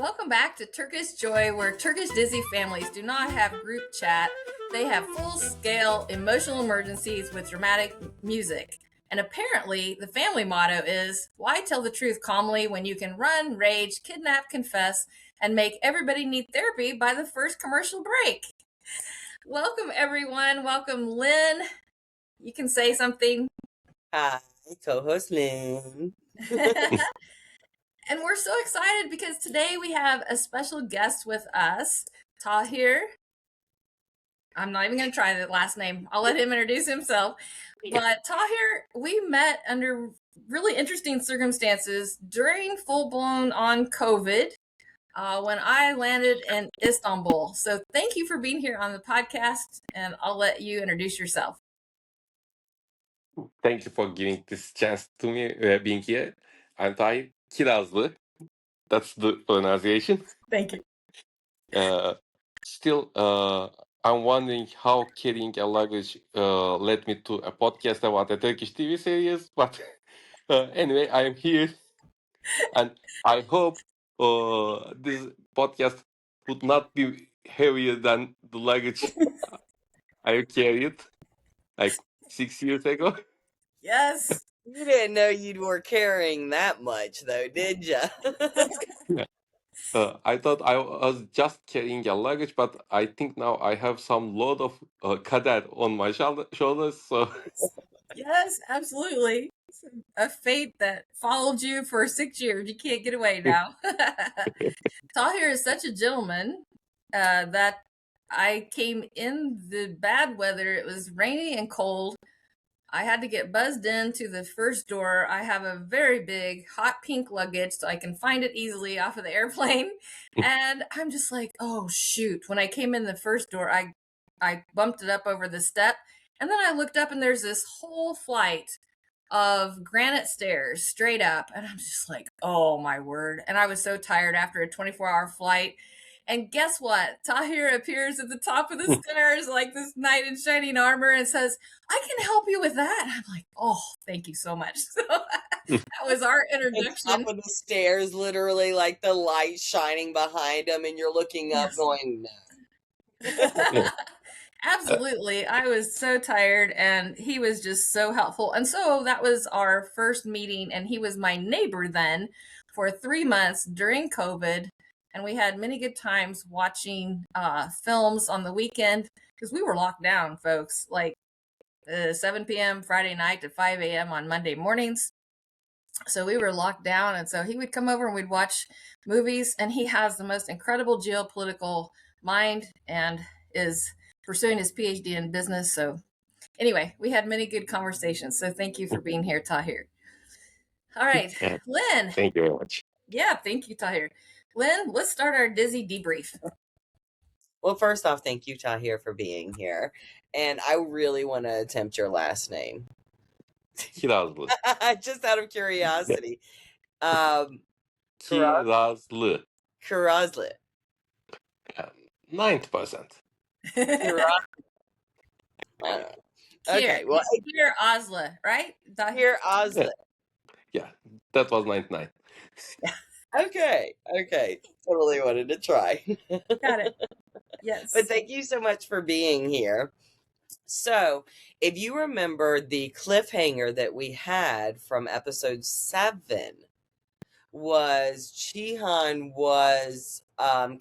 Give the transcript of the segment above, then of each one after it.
Welcome back to Turkish Joy, where Turkish Disney families do not have group chat. They have full-scale emotional emergencies with dramatic music. And apparently, the family motto is, why tell the truth calmly when you can run, rage, kidnap, confess, and make everybody need therapy by the first commercial break? Welcome, everyone. Welcome, Lynn. You can say something. Hi, co-host Lynn. And we're so excited because today we have a special guest with us, Tahir. I'm not even going to try the last name. I'll let him introduce himself. But Tahir, we met under really interesting circumstances during full-blown on COVID when I landed in Istanbul. So thank you for being here on the podcast, and I'll let you introduce yourself. Thank you for giving this chance to me being here. I'm Tahir Kirazlı. That's the pronunciation. Thank you. Still, I'm wondering how carrying a luggage led me to a podcast about a Turkish TV series. But anyway, I'm here. And I hope this podcast would not be heavier than the luggage I carried like 6 years ago. Yes. You didn't know you were carrying that much, though, did you? I thought I was just carrying a luggage, but I think now I have some load of Kader on my shoulders. So Yes, absolutely. It's a fate that followed you for 6 years. You can't get away now. Tahir is such a gentleman that I came in the bad weather. It was rainy and cold. I had to get buzzed into the first door. I have a very big hot pink luggage so I can find it easily off of the airplane. And I'm just like, oh shoot. When I came in the first door, I bumped it up over the step. And then I looked up and there's this whole flight of granite stairs straight up. And I'm just like, oh my word. And I was so tired after a 24-hour flight. And guess what? Tahir appears at the top of the stairs like this knight in shining armor and says, I can help you with that. And I'm like, oh, thank you so much. So that was our introduction. Top of the stairs, literally, like the light shining behind him, and you're looking up going, no. Absolutely. I was so tired and he was just so helpful. And so that was our first meeting, and he was my neighbor then for 3 months during COVID. And we had many good times watching films on the weekend because we were locked down, folks, like 7 p.m. Friday night to 5 a.m. on Monday mornings. So we were locked down. And so he would come over and we'd watch movies. And he has the most incredible geopolitical mind and is pursuing his PhD in business. So anyway, we had many good conversations. So thank you for being here, Tahir. All right, Lynn. Thank you very much. Yeah, thank you, Tahir. Lynn, let's start our Disney debrief. Well, first off, thank you, Tahir, for being here. And I really want to attempt your last name. Kirazlı. Just out of curiosity. Kirazlı. Kirazlı. 90%. Okay, well, Tahir Azra, right? Tahir Azra. Yeah, that was 99. Okay. Totally wanted to try. Got it. Yes. But thank you so much for being here. So, if you remember the cliffhanger that we had from episode 7 was Cihan was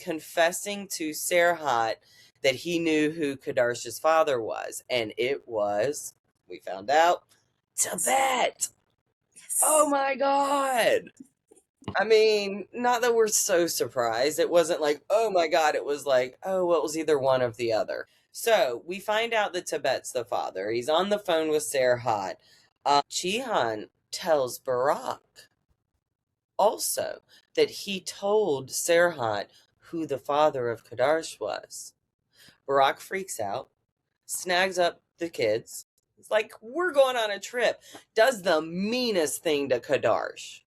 confessing to Serhat that he knew who Kadarsh's father was. And it was, we found out, Tibet. Yes. Oh my God. I mean, not that we're so surprised. It wasn't like, oh my God. It was like, oh, well, it was either one of the other. So we find out that Tibet's the father. He's on the phone with Serhat. Cihan tells Berrak also that he told Serhat who the father of Kadarsh was. Berrak freaks out, snags up the kids. It's like, we're going on a trip. Does the meanest thing to Kadarsh.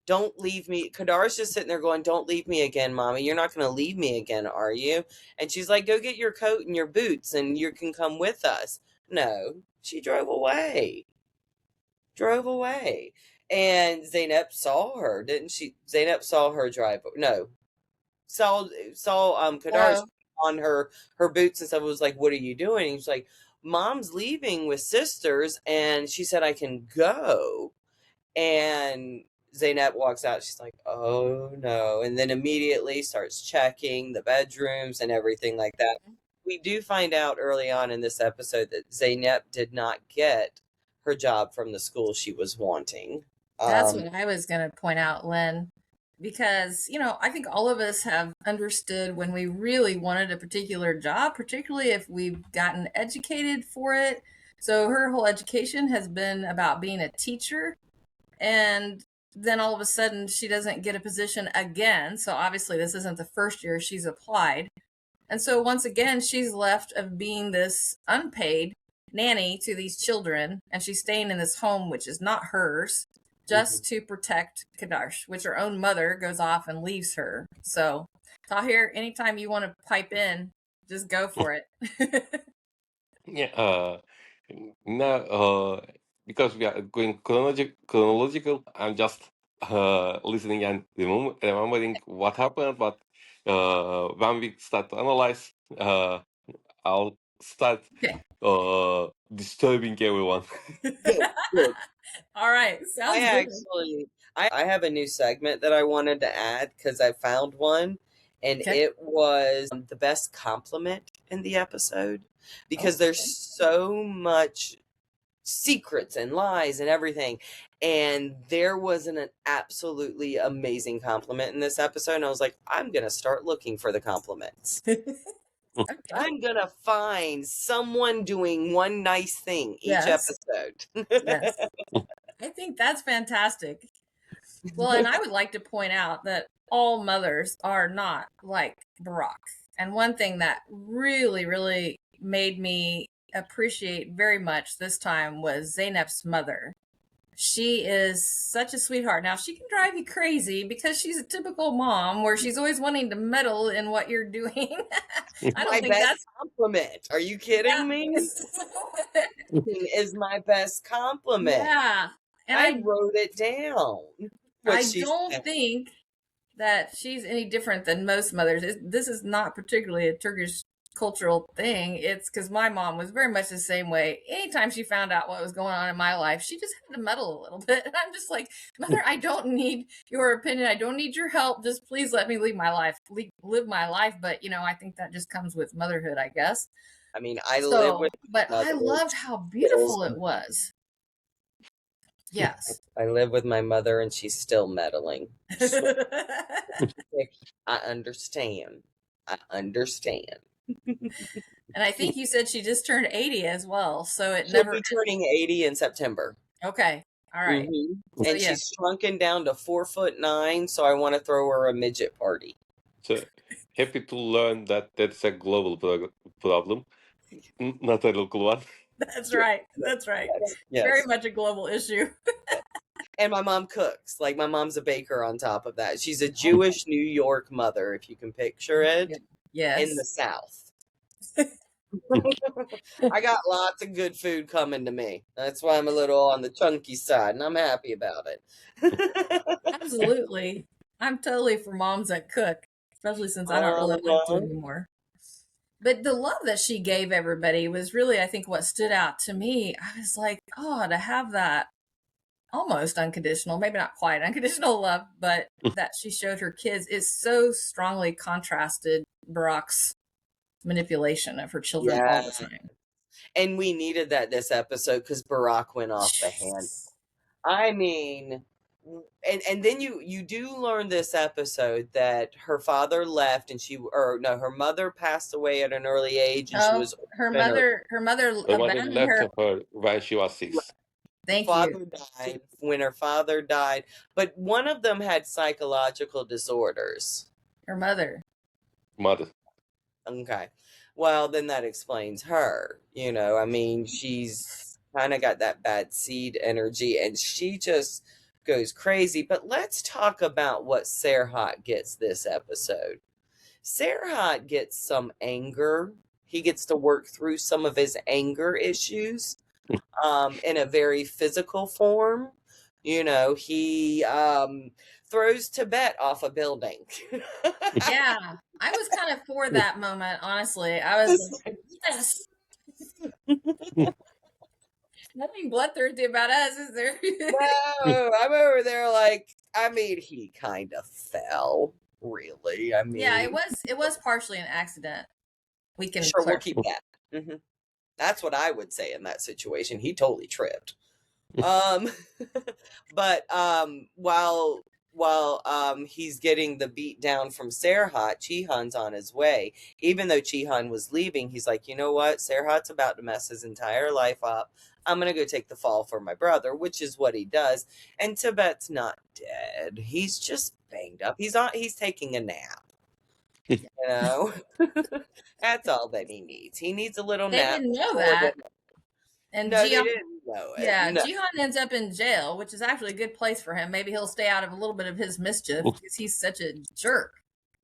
Don't leave me. Kadar's just sitting there going, don't leave me again, Mommy. You're not going to leave me again, are you? And she's like, go get your coat and your boots and you can come with us. No, she drove away. And Zeynep saw her, didn't she? Zeynep saw her drive. No, Kadar's Oh, on her boots and stuff. Was like, "What are you doing?" And he was like, "Mom's leaving with sisters, and she said I can go." And Zeynep walks out. She's like, "Oh no!" And then immediately starts checking the bedrooms and everything like that. We do find out early on in this episode that Zeynep did not get her job from the school she was wanting. that's Um, what I was going to point out, Lynn, because, I think all of us have understood when we really wanted a particular job, particularly if we've gotten educated for it. So her whole education has been about being a teacher, and then all of a sudden she doesn't get a position again. So obviously this isn't the first year she's applied. And so once again, she's left of being this unpaid nanny to these children, and she's staying in this home, which is not hers, just to protect Kadarsh, which her own mother goes off and leaves her. So, Tahir, anytime you want to pipe in, just go for it. Yeah. Now, because we are going chronological, I'm just listening and remembering what happened. But when we start to analyze, I'll start Okay. disturbing everyone. Good, good. All right. Sounds good. I have a new segment that I wanted to add because I found one, and Okay. it was the best compliment in the episode because Okay. there's so much secrets and lies and everything. And there was an absolutely amazing compliment in this episode. And I was like, I'm going to start looking for the compliments. Okay. I'm going to find someone doing one nice thing each Yes. episode. Yes. I think that's fantastic. Well, and I would like to point out that all mothers are not like Berrak. And one thing that really, really made me appreciate very much this time was Zeynep's mother. She is such a sweetheart. Now, she can drive you crazy because she's a typical mom where she's always wanting to meddle in what you're doing. I My don't think best that's compliment. Are you kidding me? Is my best compliment. yeah. And I wrote it down. What I she don't said. think that she's any different than most mothers. This is not particularly a Turkish cultural thing. It's because my mom was very much the same way. Anytime she found out what was going on in my life, she just had to meddle a little bit. And I'm just like, Mother, I don't need your opinion. I don't need your help. Just please let me live my life. But I think that just comes with motherhood, I guess. I mean, I live with But my I mother. loved how beautiful it was. Yes. I live with my mother and she's still meddling. So I understand. And I think you said she just turned 80 as well. So it she'll never. be turning 80 in September. Okay. All right. So, And she's shrunken down to 4'9", so I want to throw her a midget party. So happy to learn that that's a global problem, not a local one. That's right. That's right. Yes. Very much a global issue. And my mom cooks. Like, my mom's a baker on top of that. She's a Jewish New York mother, if you can picture it. Yes. In the South. I got lots of good food coming to me. That's why I'm a little on the chunky side, and I'm happy about it. Absolutely. I'm totally for moms that cook, especially since I don't really like to anymore. But the love that she gave everybody was really, I think, what stood out to me. I was like, oh, to have that almost unconditional, maybe not quite unconditional love, but that she showed her kids is so strongly contrasted Berrak's manipulation of her children all the time. And we needed that this episode because Berrak went off the handle. I mean, and then you do learn this episode that her father left and her mother passed away at an early age and she was her mother abandoned her when she was 6. Thank father you. died when her father died, but one of them had psychological disorders. Her mother. Okay. Well, then that explains her. I mean, she's kind of got that bad seed energy and she just goes crazy. But let's talk about what Serhat gets this episode. Serhat gets some anger. He gets to work through some of his anger issues in a very physical form. He throws Tibet off a building. Yeah, I was kind of for that moment, honestly. I was like, yes. Nothing bloodthirsty about us, is there? No, I'm over there like, he kind of fell, really. Yeah, it was partially an accident. We can Sure, we'll clarify. keep that. That's what I would say in that situation. He totally tripped. Um, but while he's getting the beat down from Serhat, Cihan's on his way. Even though Cihan was leaving, he's like, you know what? Serhat's about to mess his entire life up. I'm gonna go take the fall for my brother, which is what he does. And Tibet's not dead. He's just banged up. He's taking a nap. That's all that he needs. He needs a little They nap. didn't know that. And No, they Jihan, didn't know it. yeah, No. Jihan ends up in jail, which is actually a good place for him. Maybe he'll stay out of a little bit of his mischief because he's such a jerk.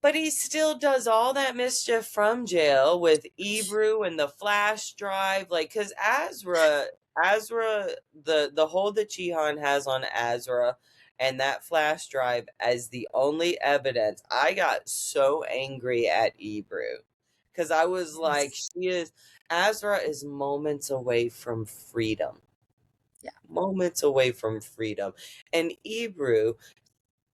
But he still does all that mischief from jail with Ebru and the flash drive. Because Azra, the hold that Cihan has on Azra and that flash drive as the only evidence, I got so angry at Ebru. Because I was like, Azra is moments away from freedom. Yeah. Moments away from freedom. And Ebru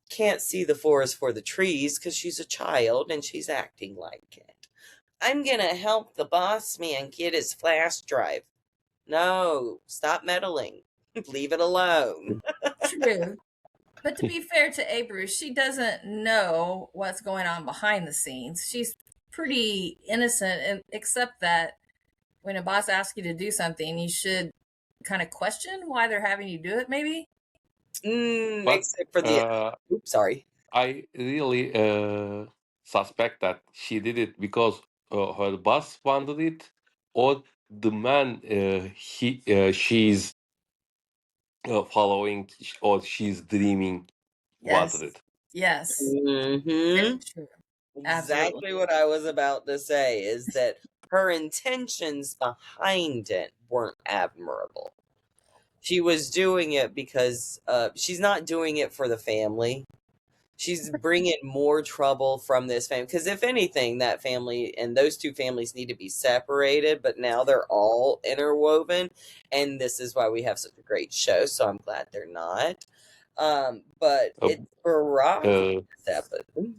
can't see the forest for the trees because she's a child and she's acting like it. I'm gonna help the boss man get his flash drive. No, stop meddling. Leave it alone. True. But to be fair to Ebru, she doesn't know what's going on behind the scenes. She's pretty innocent, except that when a boss asks you to do something, you should kind of question why they're having you do it, maybe. But Except for oops, sorry. I really suspect that she did it because her boss wanted it, or the man she's following or she's dreaming wanted Yes. it. Yes. Mm-hmm. Very true. Exactly Absolutely. what I was about to say is that her intentions behind it weren't admirable. She was doing it because she's not doing it for the family. She's bringing more trouble from this family. Because if anything, that family and those two families need to be separated, but now they're all interwoven. And this is why we have such a great show. So I'm glad they're not. But it's Berrak Uh, episode.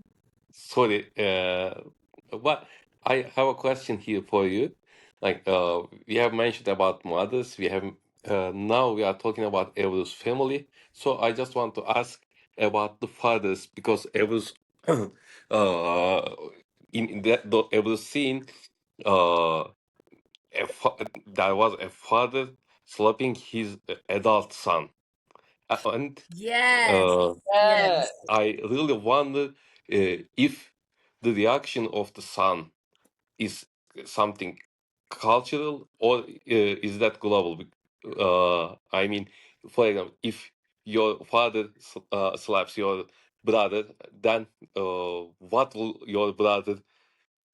Sorry, but I have a question here for you. We have mentioned about mothers. We have now we are talking about Ebru's family. So I just want to ask about the fathers because Ebru's in that the Ebru's scene, uh, there was a father slapping his adult son, and Yes. uh, Yes. I really wonder if the reaction of the son is something cultural or is that global? I mean, for example, if your father slaps your brother, then what will your brother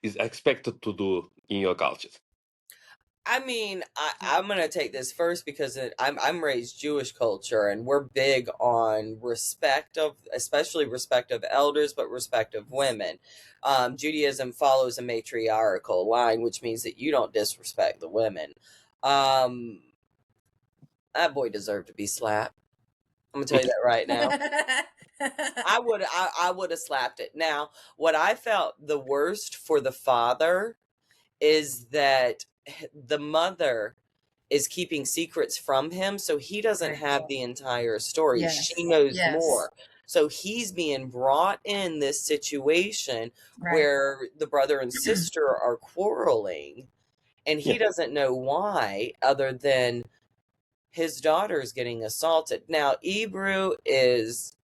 is expected to do in your culture? I'm gonna take this first because I'm raised Jewish culture, and we're big on respect of, especially respect of elders, but respect of women. Judaism follows a matriarchal line, which means that you don't disrespect the women. That boy deserved to be slapped. I'm gonna tell you that right now. I would have slapped it. Now, what I felt the worst for the father is that the mother is keeping secrets from him, so he doesn't have the entire story. Yes. She knows Yes. more. So he's being brought in this situation Right. where the brother and sister are quarreling, and he Yeah. doesn't know why other than his daughter's getting assaulted. Now, Ebru is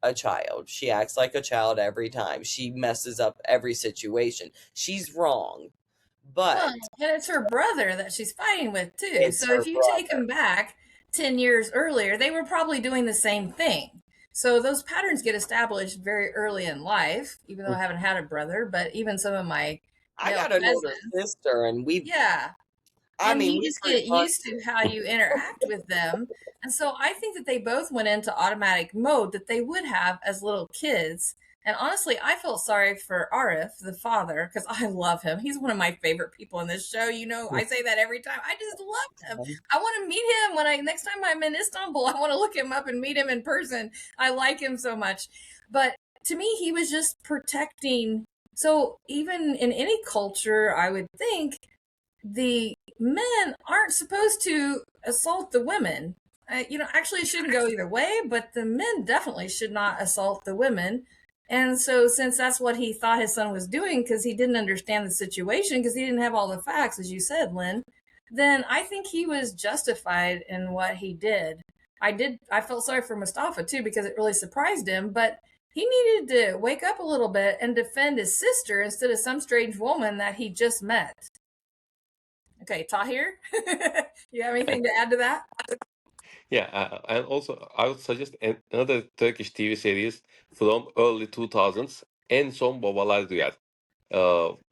a child. She acts like a child every time. She messes up every situation. She's wrong. But Well, and it's her brother that she's fighting with too. it's So her if you take brother. them back 10 years earlier, they were probably doing the same thing. So those patterns get established very early in life, even though I haven't had a brother, but even some of my I male got an older cousins. sister, and Yeah. I And mean, you we just pretty get much. used to how you interact with them. And so I think that they both went into automatic mode that they would have as little kids. And honestly, I felt sorry for Arif, the father, because I love him. He's one of my favorite people in this show. You know, I say that every time. I just love him. I want to meet him when next time I'm in Istanbul. I want to look him up and meet him in person. I like him so much. But to me, he was just protecting. So even in any culture, I would think the men aren't supposed to assault the women. Actually, it shouldn't go either way, but the men definitely should not assault the women. And so, since that's what he thought his son was doing, because he didn't understand the situation, because he didn't have all the facts, as you said, Lynn, then I think he was justified in what he did. I felt sorry for Mustafa too, because it really surprised him, but he needed to wake up a little bit and defend his sister instead of some strange woman that he just met. Okay, Tahir, you have anything to add to that? Yeah, and also I would suggest another Turkish TV series from early 2000s, En Son Babalar Duyar.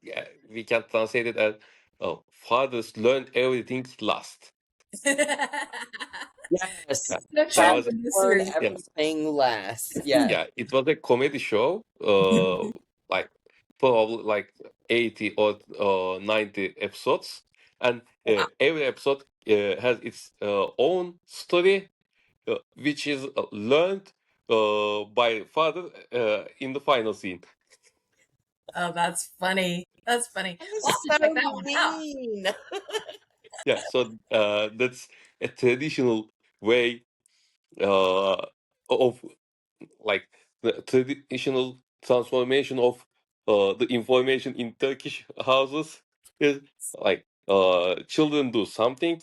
Yeah, we can translate it as Fathers Learn Everything Last. Yes, Yeah, No that charm was in this learn series. yeah, everything last. Yes. yeah. It was a comedy show, like probably like 80 or 90 episodes, and Wow. every episode has its own story which is learned by father in the final scene. Oh, that's funny. That's funny. We'll That's have to check that so one out. mean. Yeah, so that's a traditional way uh, of like the traditional transformation of the information in Turkish houses is like children do something,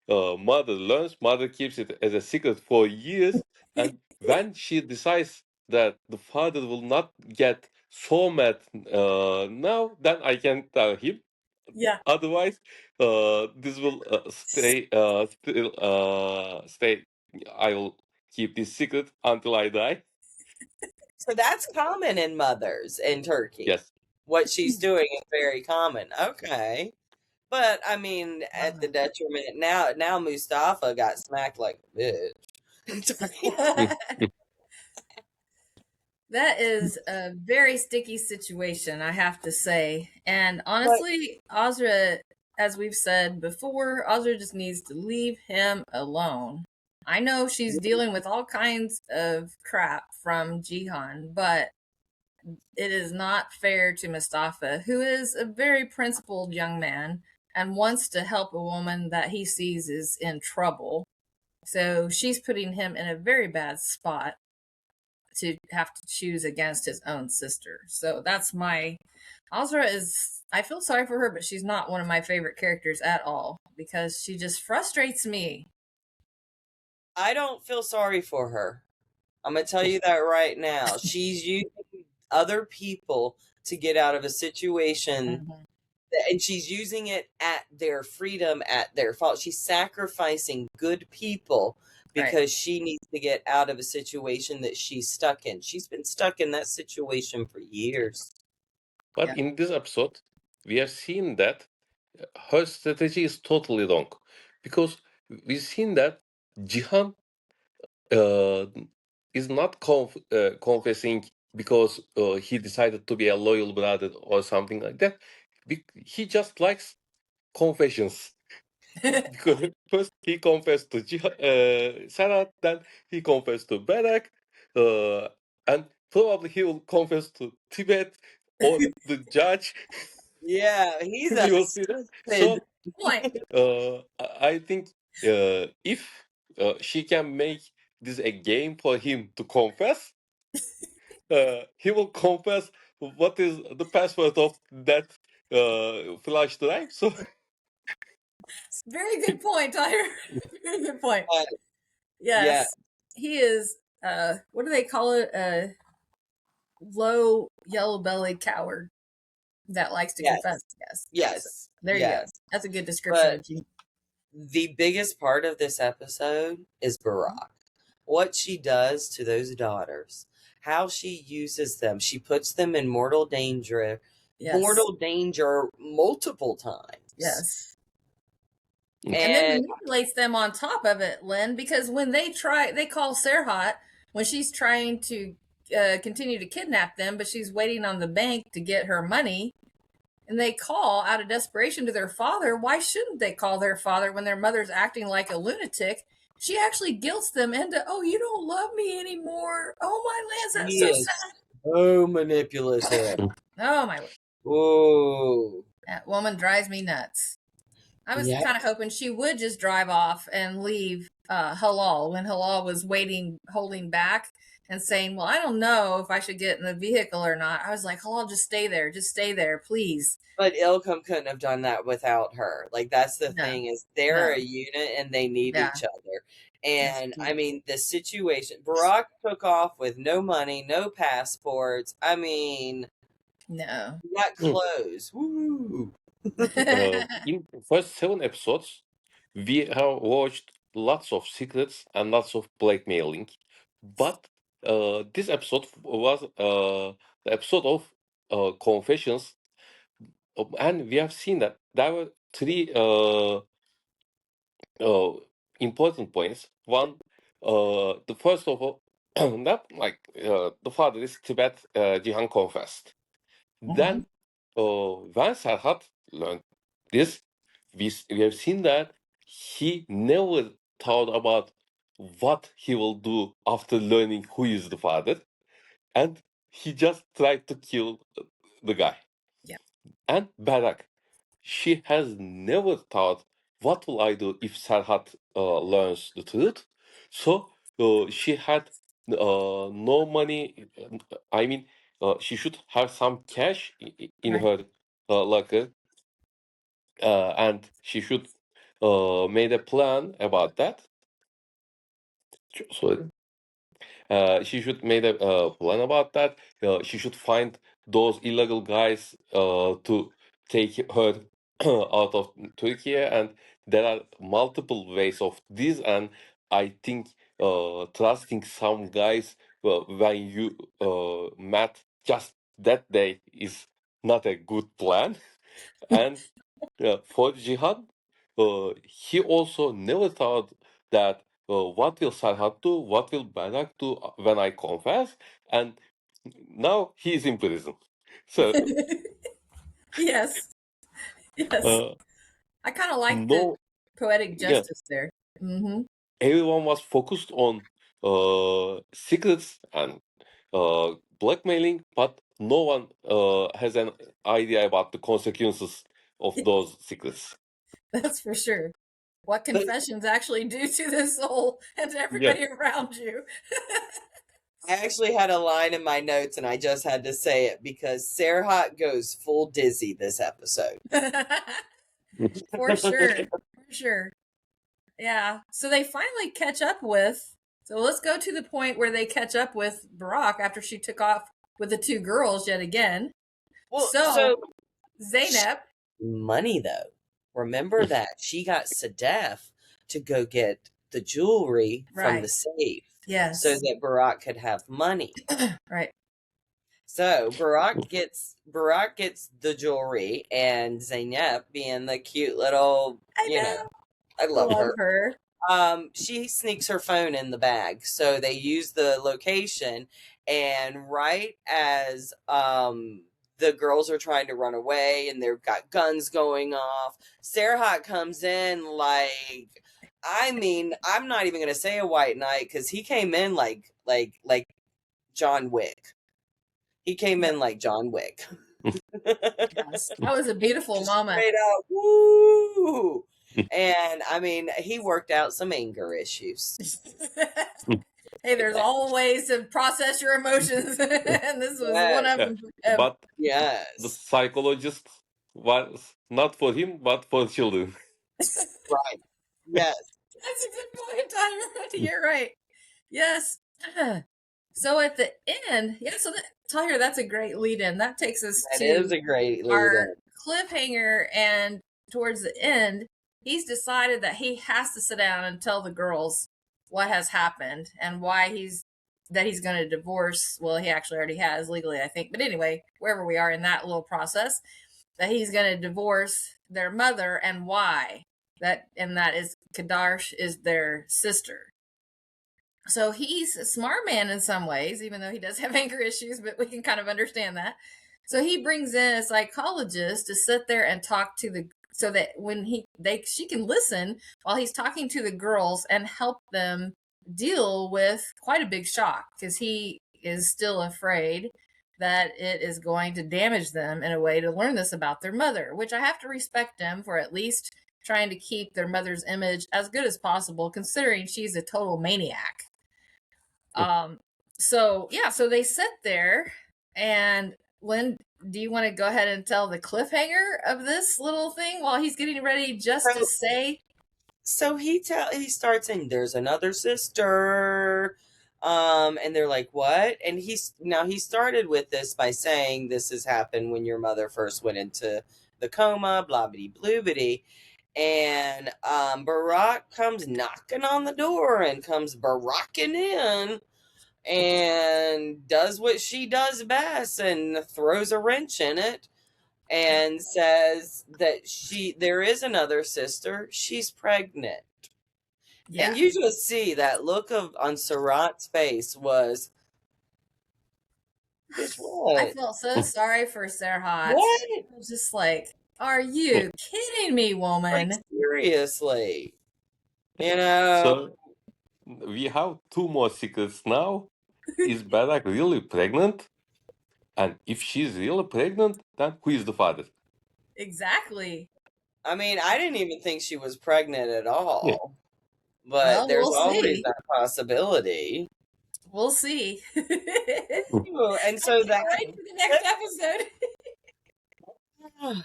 mother learns, mother keeps it as a secret for years, and when she decides that the father will not get so mad now, then I can tell him. Yeah. Otherwise, this will stay. I will keep this secret until I die. So that's common in mothers in Turkey. Yes. What she's doing is very common. Okay. But I mean, at the Wow. detriment now Mustafa got smacked like a bitch. That is a very sticky situation, I have to say. And But honestly, Azra, as we've said before, Azra just needs to leave him alone. I know she's dealing with all kinds of crap from Jihan, but it is not fair to Mustafa, who is a very principled young man and wants to help a woman that he sees is in trouble. So she's putting him in a very bad spot to have to choose against his own sister. So that's my Azra is I feel sorry for her, but she's not one of my favorite characters at all because she just frustrates me. I don't feel sorry for her. I'm gonna tell you that right now. She's using other people to get out of a situation, Mhm. and she's using it at their freedom, at their fault. She's sacrificing good people Right. because she needs to get out of a situation that she's stuck in. She's been stuck in that situation for years. But Yeah. in this episode, we have seen that her strategy is totally wrong, because we've seen that Jihan uh, is not confessing because he decided to be a loyal brother or something like that. He just likes confessions. Because first he confessed to Serhat, then he confessed to Berrak, and probably he will confess to Tibet or the judge. Yeah, he's a We will see that. stupid. So Point. I think if she can make this a game for him to confess, he will confess what is the password of that flash drive. So Very good point, Tyler. Very good point. Yeah, Yes. He is what do they call it? A low yellow bellied coward that likes to yes, confess. Yes. So, yes, there you go. yes. That's a good description But of you. the biggest part of this episode is Berrak. What she does to those daughters, how she uses them. She puts them in Yes. mortal danger multiple times. Yes. And then And manipulates them on top of it, Lynn, because when they call Serhat when she's trying to continue to kidnap them, but she's waiting on the bank to get her money. And they call out of desperation to their father. Why shouldn't they call their father when their mother's acting like a lunatic? She actually guilts them into, oh, you don't love me anymore. Oh, my lands, that's he so is sad. so manipulative. Oh, my. Ooh. That woman drives me nuts. I was Yeah. kind of hoping she would just drive off and leave Halal when Halal was waiting, holding back and saying, well, I don't know if I should get in the vehicle or not. I was like, Halal, just stay there, please. But Ilkum couldn't have done that without her. Like, that's the No, thing, is they're no, a unit and they need yeah. each other. And I mean, the situation, Berrak took off with no money, no passports. I mean, No. not clothes. Woo! In first 7 episodes, we have watched lots of secrets and lots of blackmailing, but this episode was the episode of confessions, and we have seen that there were three uh, important points. One, the first of all, that like the father is Tibet. Cihan confessed. Then, when Serhat learned this, we have seen that he never thought about what he will do after learning who is the father, and he just tried to kill the guy. Yeah. And Berrak, she has never thought, what will I do if Serhat learns the truth? So she had no money. I mean, she should have some cash in Right. her locker, and she should made a plan about that. Sorry. She should made a plan about that. She should find those illegal guys to take her out of Turkey, and there are multiple ways of this. And I think trusting some guys when you met just that day is not a good plan. And for Cihan, he also never thought that what will Serhat do, what will Berrak do when I confess, and now he's in prison. So Yes. Yes. uh, I kind of like the no, poetic yeah, justice there. Mm-hmm. everyone was focused on secrets and blackmailing, but no one has an idea about the consequences of those secrets. That's for sure. What confessions actually do to the soul and to Yeah. everybody around you. I actually had a line in my notes and I just had to say it because Serhat goes full dizzy this episode. For sure. For sure. Yeah. So they finally catch up with. So let's go to the point where they catch up with Berrak after she took off with the two girls yet again. Well, So Zeynep. money though. Remember that she got Sadef to go get the jewelry from the Right. safe. Yes. So that Berrak could have money. Right. So Berrak gets the jewelry, and Zeynep, being the cute little, I love her. She sneaks her phone in the bag. So they use the location, and right as the girls are trying to run away and they've got guns going off, Serhat comes in like, I mean, I'm not even gonna say a white knight because he came in like John Wick. He came in like John Wick. Yes. That was a beautiful moment. Straight up, woo! And I mean, he worked out some anger issues. Hey, there's all ways to process your emotions, and this was one of them. But the Yes, psychologist was not for him, but for children. right. Yes, That's a good point, Tyler. You're right. Yes. So at the end, so Tyler, that's a great lead-in. That takes us that to is a great our lead-in. cliffhanger, and towards the end, he's decided that he has to sit down and tell the girls what has happened and why he's going to divorce. Well, he actually already has legally, I think. But anyway, wherever we are in that little process, that he's going to divorce their mother and why. that is Kadarsh is their sister. So he's a smart man in some ways, even though he does have anger issues, but we can kind of understand that. So he brings in a psychologist to sit there and talk to the so that when she can listen while he's talking to the girls and help them deal with quite a big shock, because he is still afraid that it is going to damage them in a way to learn this about their mother, which I have to respect him for at least trying to keep their mother's image as good as possible, considering she's a total maniac. So yeah, so they sit there, and Lynn, do you want to go ahead and tell the cliffhanger of this little thing while he's getting ready just to say? So he starts saying, "There's another sister," and they're like, "What?" And he started with this by saying, "This has happened when your mother first went into the coma, blah bitty blue bitty." And Berrak comes knocking on the door and comes baracking in and does what she does best and throws a wrench in it and says that there is another sister. She's pregnant. Yeah. And you just see that look on Serhat's face was, bitch, what? I felt so sorry for Serhat. What? I was just like, are you kidding me, woman? Like, seriously. You know? So we have two more secrets now. Is Berrak really pregnant? And if she's really pregnant, then who is the father? Exactly. I mean, I didn't even think she was pregnant at all. Yeah. But Well, there's we'll always see. that possibility. We'll see. And so that right to the next episode.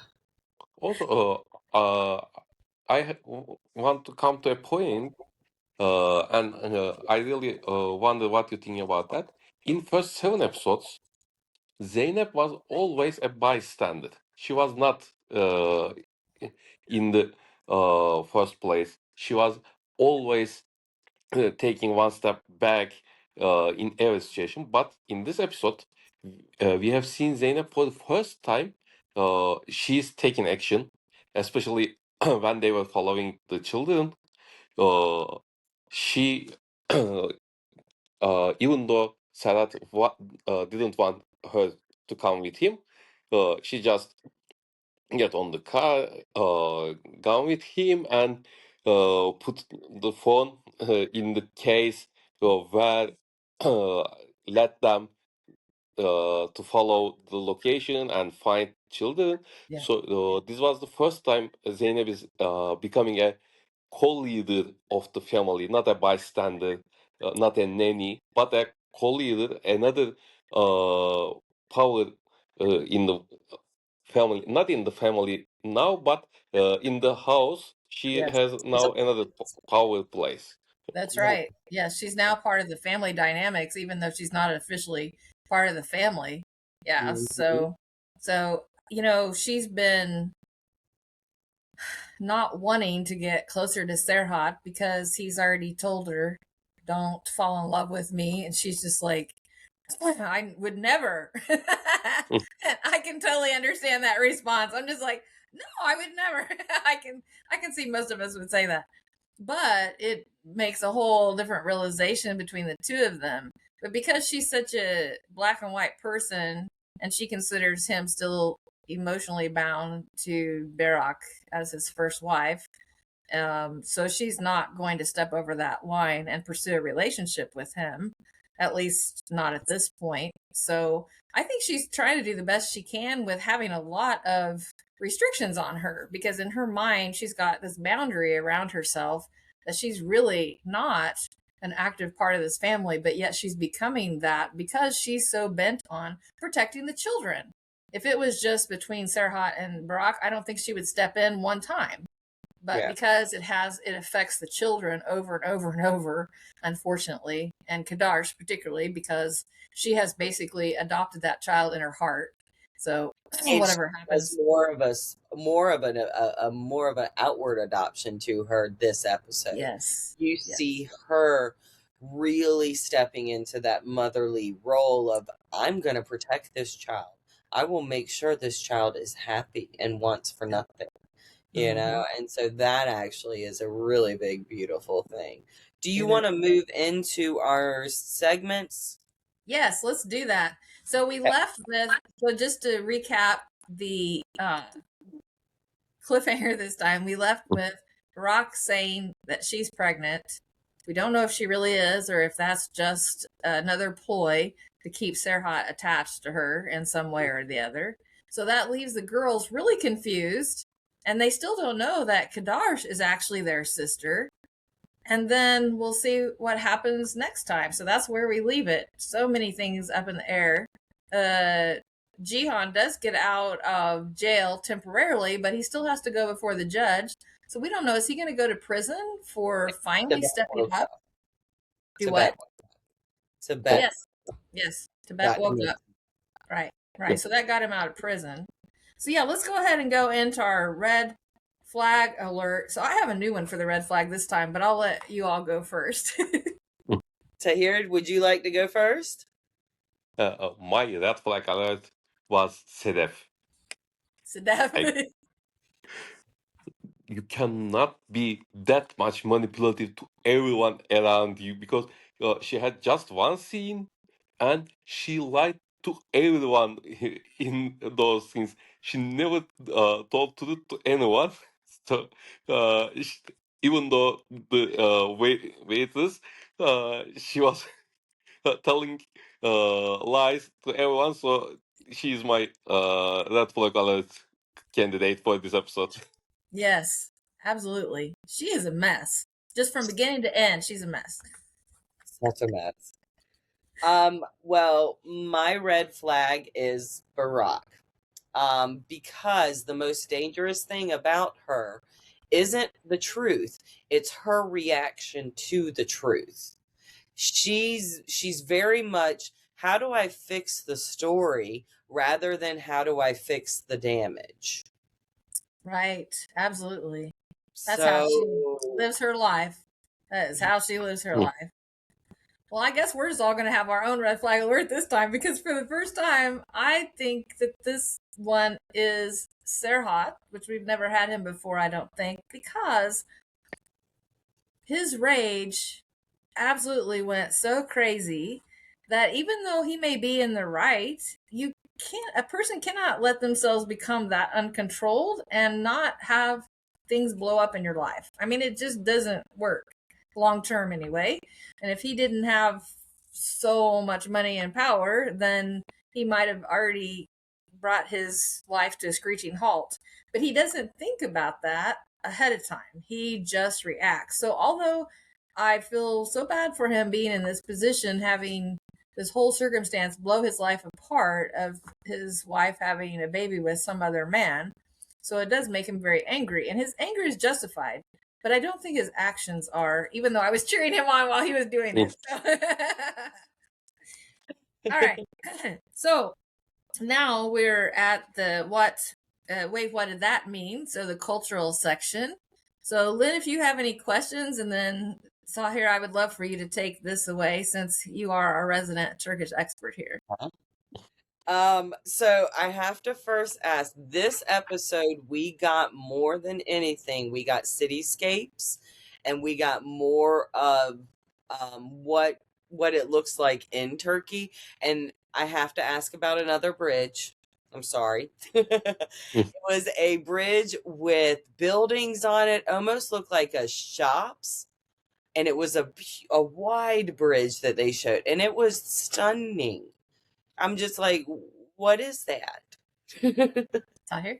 Also, I want to come to a point, and I really wonder what you think about that. In first 7 episodes, Zeynep was always a bystander. She was not in the first place. She was always taking one step back in every situation. But in this episode, we have seen Zeynep for the first time. She's taking action, especially when they were following the children. She, even though Serhat didn't want her to come with him, she just get on the car, gone with him, and put the phone in the case where let them to follow the location and find children. Yeah. So this was the first time Zeynep is becoming a co-leader of the family, not a bystander, not a nanny, but a co-leader, another power in the family, not in the family now, but in the house. She Yes. has now another power place. That's right. Yes, she's now part of the family dynamics, even though she's not officially part of the family. Yeah. Mhm. So she's been not wanting to get closer to Serhat because he's already told her, "Don't fall in love with me," and she's just like, "I would never." I can totally understand that response. I'm just like, "No, I would never." I can see most of us would say that. But it makes a whole different realization between the two of them. But because she's such a black and white person and she considers him still emotionally bound to Berrak as his first wife, so she's not going to step over that line and pursue a relationship with him, at least not at this point. So I think she's trying to do the best she can with having a lot of restrictions on her, because in her mind, she's got this boundary around herself that she's really not an active part of this family, but yet she's becoming that because she's so bent on protecting the children. If it was just between Serhat and Berrak, I don't think she would step in one time. But because it affects the children over and over and over, unfortunately, and Kadarsh particularly, because she has basically adopted that child in her heart. So whatever happens, more of an outward adoption to her this episode. Yes. You see her really stepping into that motherly role of, I'm going to protect this child. I will make sure this child is happy and wants for nothing. you know, and so that actually is a really big, beautiful thing. Do you want to move into our segments? Yes, let's do that. So we left with, so just to recap the cliffhanger this time, we left with Berrak saying that she's pregnant. We don't know if she really is or if that's just another ploy to keep Serhat attached to her in some way or the other. So that leaves the girls really confused, and they still don't know that Kader is actually their sister. And then we'll see what happens next time. So that's where we leave it. So many things up in the air. Cihan does get out of jail temporarily, but he still has to go before the judge. So we don't know. Is he going to go to prison for finally stepping up? Do what? Tibet. Yes. Tibet woke up. Right. So that got him out of prison. So yeah, let's go ahead and go into our red flag alert. So I have a new one for the red flag this time, but I'll let you all go first. Tahir, would you like to go first? My red flag alert was Sedef. Sedef. You cannot be that much manipulative to everyone around you, because she had just one scene and she lied to everyone in those scenes. She never told truth to anyone. So even though the waitress, she was telling lies to everyone. So she's my red flag alert candidate for this episode. Yes, absolutely. She is a mess. Just from beginning to end, she's a mess. Such a mess. Well, my red flag is Berrak. Because the most dangerous thing about her isn't the truth, it's her reaction to the truth. She's very much, how do I fix the story rather than how do I fix the damage? Right, absolutely. That's how she lives her life. That is how she lives her life. Well, I guess we're just all going to have our own red flag alert this time, because for the first time, I think that this one is Serhat, which we've never had him before, I don't think, because his rage absolutely went so crazy that even though he may be in the right, a person cannot let themselves become that uncontrolled and not have things blow up in your life. I mean, it just doesn't work long term anyway. And if he didn't have so much money and power, then he might have already brought his life to a screeching halt. But he doesn't think about that ahead of time. He just reacts. So although I feel so bad for him being in this position, having this whole circumstance blow his life apart of his wife having a baby with some other man, so it does make him very angry, and his anger is justified. But I don't think his actions are, even though I was cheering him on while he was doing this. So. All right. So now we're at the what did that mean? So the cultural section. So Lynn, if you have any questions, and then Tahir, I would love for you to take this away since you are our resident Turkish expert here. So I have to first ask, this episode, we got more than anything. We got cityscapes, and we got more of what it looks like in Turkey. And I have to ask about another bridge. I'm sorry. It was a bridge with buildings on it, almost looked like a shops. And it was a wide bridge that they showed, and it was stunning. I'm just like, what is that? Tahir?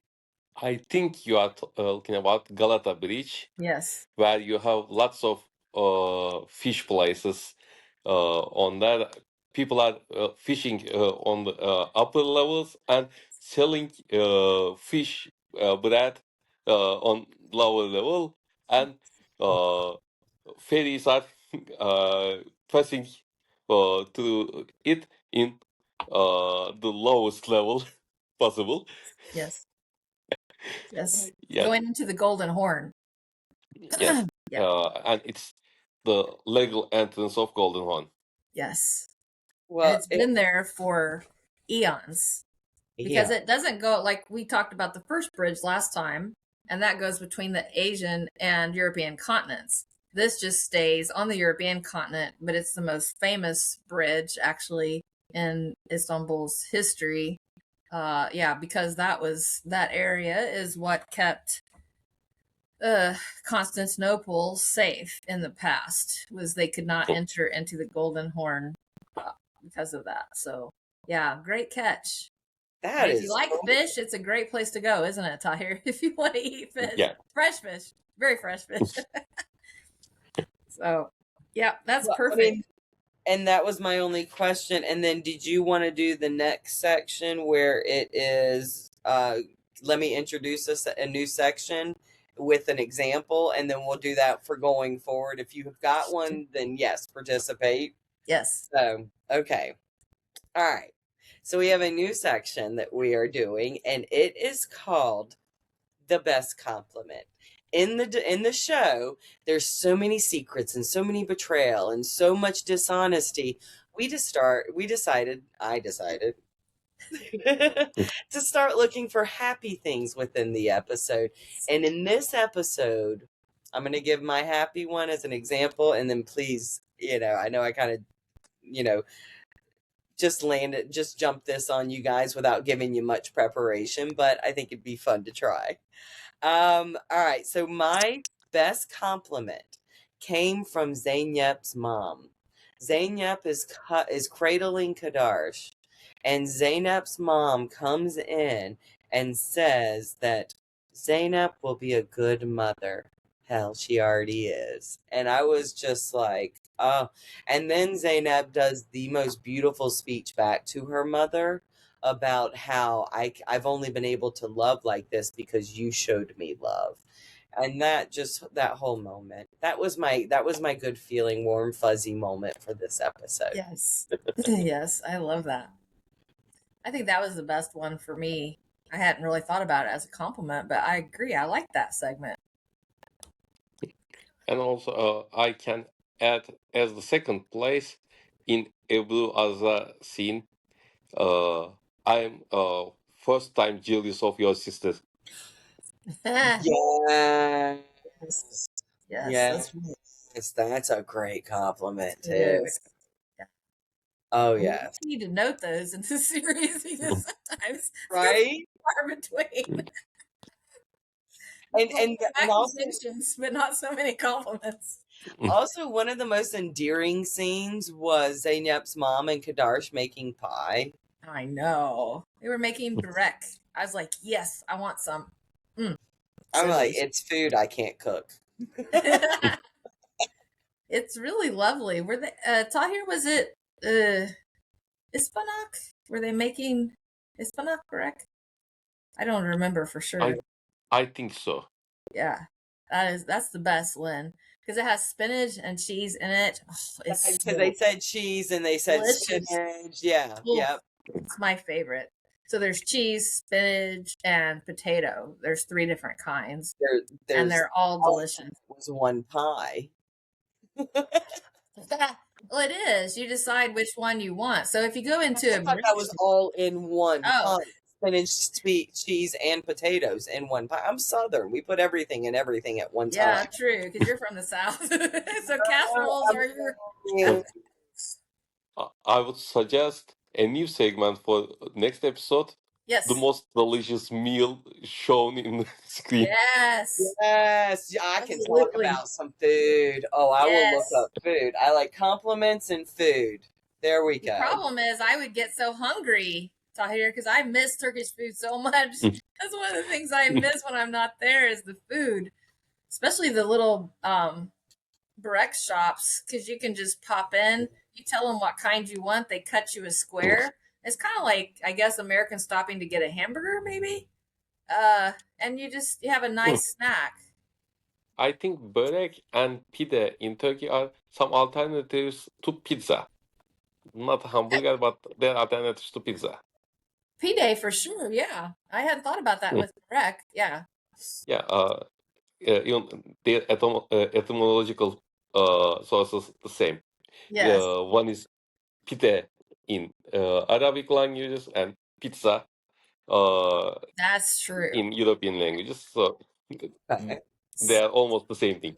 I think you are talking about Galata Bridge. Yes. Where you have lots of fish places. On that, people are fishing on the upper levels and selling fish bread on lower level, and ferries are passing through it in the lowest level possible. Yes. Yes. Yeah. Going into the Golden Horn. Yes. And it's the legal entrance of Golden Horn. Yes. Well, and it's been there for eons. Because it doesn't go, like we talked about the first bridge last time, and that goes between the Asian and European continents. This just stays on the European continent, but it's the most famous bridge actually in Istanbul's history. Yeah, because that area is what kept Constantinople safe in the past. Was they could not enter into the Golden Horn because of that. So yeah, great catch. That And if is you like cool. fish, it's a great place to go, isn't it, Tahir? If you want to eat fish, Yeah. fresh fish, very fresh fish. So, yeah, that's Well, I perfect. mean, and that was my only question. And then did you want to do the next section where it is, let me introduce a new section with an example, and then we'll do that for going forward. If you have got one, then yes, participate. Yes. So, okay. All right. So we have a new section that we are doing, and it is called The Best Compliment. In the show, there's so many secrets and so many betrayal and so much dishonesty. I decided to start looking for happy things within the episode. And in this episode, I'm going to give my happy one as an example, and then please, I know I kind of, just jump this on you guys without giving you much preparation, but I think it'd be fun to try. All right, so my best compliment came from Zeynep's mom. Zeynep is cradling Kadarsh, and Zeynep's mom comes in and says that Zeynep will be a good mother. Hell, she already is. And I was just like, oh. And then Zeynep does the most beautiful speech back to her mother about how I've only been able to love like this because you showed me love. And that whole moment, that was my good feeling, warm, fuzzy moment for this episode. Yes. Yes, I love that. I think that was the best one for me. I hadn't really thought about it as a compliment, but I agree. I like that segment. And also, I can add as the second place in Ebru and Azra scene. I'm first time jealous of your sister. Yes. Yes. That's a great compliment It too. is. Yeah. Oh We yes. need to note those in the series because sometimes Right? far between. And also, Accusations, but not so many compliments. also one of the most endearing scenes was Zeynep's mom and Kadarsh making pie. I know. They were making Berrak. I was like, yes, I want some. I'm So like, delicious. it's food I can't cook. It's really lovely. Were they Tahir, was it Ispanak? Were they making Ispanak Berrak? I don't remember for sure. I think so. Yeah. That's the best, Lynn. Because it has spinach and cheese in it. Oh, it's Because so they said cheese and they said delicious. spinach. Yeah. Oof. Yep. It's my favorite. So there's cheese, spinach, and potato. There's 3 different kinds. And they're all delicious. Was one pie. Well, it is. You decide which one you want. So if you go into I thought that was all in one pie. Spinach, sweet cheese, and potatoes in one pie. I'm Southern. We put everything in everything at one time. Yeah, true, because you're from the South. So casseroles are your... I would suggest a new segment for next episode. Yes. The most delicious meal shown in the screen. Yes. Yes. I can talk about some food. Oh, I will look up food. I like compliments and food. There we go. The problem is I would get so hungry, Tahir, because I miss Turkish food so much. That's one of the things I miss when I'm not there is the food, especially the little Berrak shops, because you can just pop in. You tell them what kind you want. They cut you a square. It's kind of like, I guess, Americans stopping to get a hamburger, maybe. And you have a nice snack. I think börek and pide in Turkey are some alternatives to pizza. Not hamburger, but they're alternatives to pizza. Pide for sure, yeah. I hadn't thought about that with Berrak, yeah. Yeah, even their etymological sources the same. Yes. One is pide in Arabic languages and pizza that's true in European languages. So Okay. They are almost the same thing.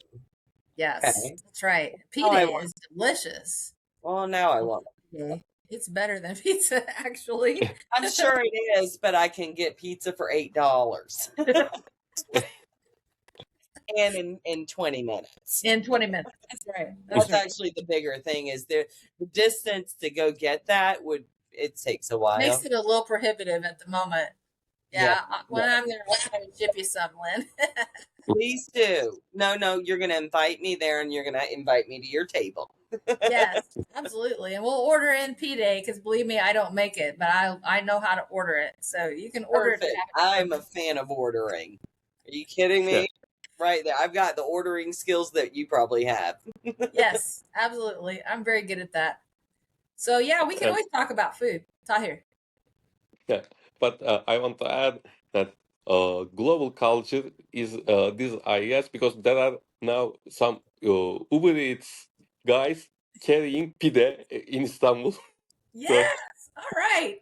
Yes, Okay. that's right. Oh, I Pide want. is delicious. Well, now I want. Okay. It's better than pizza, actually. I'm sure it is, but I can get pizza for $8. And in 20 minutes. In 20 minutes. That's right. That's right. actually the bigger thing is the distance to go get that it takes a while. Makes it a little prohibitive at the moment. Yeah. When I'm there, I'll try to ship you some, Lynn. Please do. No, you're gonna invite me there and you're gonna invite me to your table. Yes, absolutely. And we'll order in pide because believe me, I don't make it, but I know how to order it. So you can order Perfect. it. I'm a fan of ordering. Are you kidding me? Yeah. Right there. I've got the ordering skills that you probably have. Yes, absolutely. I'm very good at that. So yeah, we can And- always talk about food. Tahir. Yeah, but I want to add that global culture is this, I guess, because there are now some Uber Eats guys carrying pide in Istanbul. Yes. All right.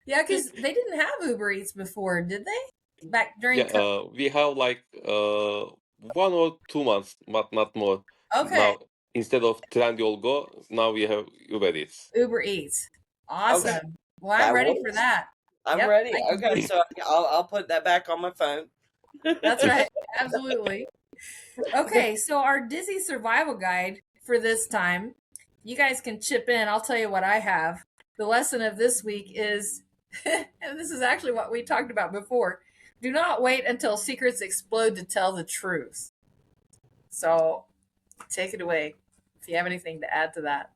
Yeah, because they didn't have Uber Eats before, did they? Back during Yeah, we have like 1 or 2 months, but not more. Okay. Now, instead of Trendyol Go, now we have Uber Eats. Uber Eats. Awesome. Okay. Well, I'm That ready for works. that. I'm Yep, ready. I can do Okay, it. so I'll put that back on my phone. That's right. Absolutely. Okay, so our Dizzy survival guide for this time, you guys can chip in. I'll tell you what I have. The lesson of this week is, and this is actually what we talked about before, do not wait until secrets explode to tell the truth. So take it away if you have anything to add to that.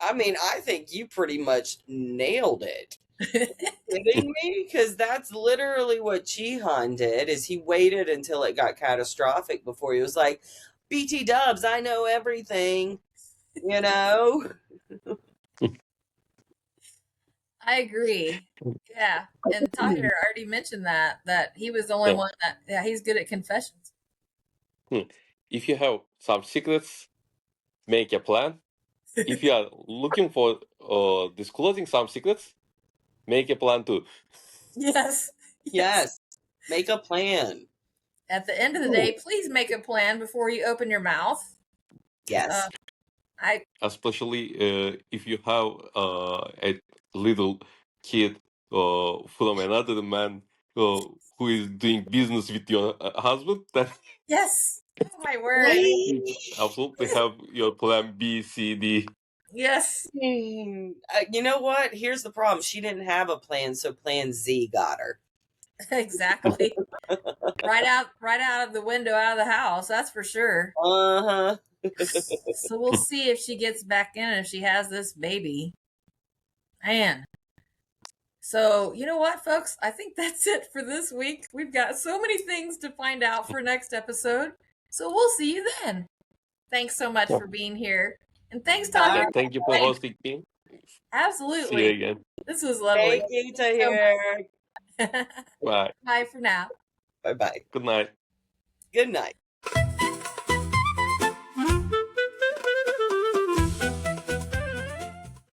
I mean, I think you pretty much nailed it. Kidding me? Because that's literally what Cihan did. Is he waited until it got catastrophic before he was like, "BT Dubs, I know everything." You know. I agree. Yeah. And Tahir already mentioned that he was the only Yeah. one that he's good at confessions. If you have some secrets, make a plan. If you are looking for disclosing some secrets, make a plan too. Yes. Yes. Make a plan. At the end of the day, please make a plan before you open your mouth. Yes. Especially if you have a little kid from another man who is doing business with your husband, then Yes. Oh my word. Please. absolutely have your plan B, C, D. Yes. You know what? Here's the problem. She didn't have a plan, so Plan Z got her. Exactly. right out of the window, out of the house. That's for sure. Uh-huh. So we'll see if she gets back in and if she has this baby. Man. So, you know what, folks? I think that's it for this week. We've got so many things to find out for next episode. So we'll see you then. Thanks so much for being here. And thanks, Tahir. Thank you for hosting me. Absolutely. See you again. This was lovely. Thank you, Tahir. Bye. Bye for now. Bye-bye. Good night. Good night.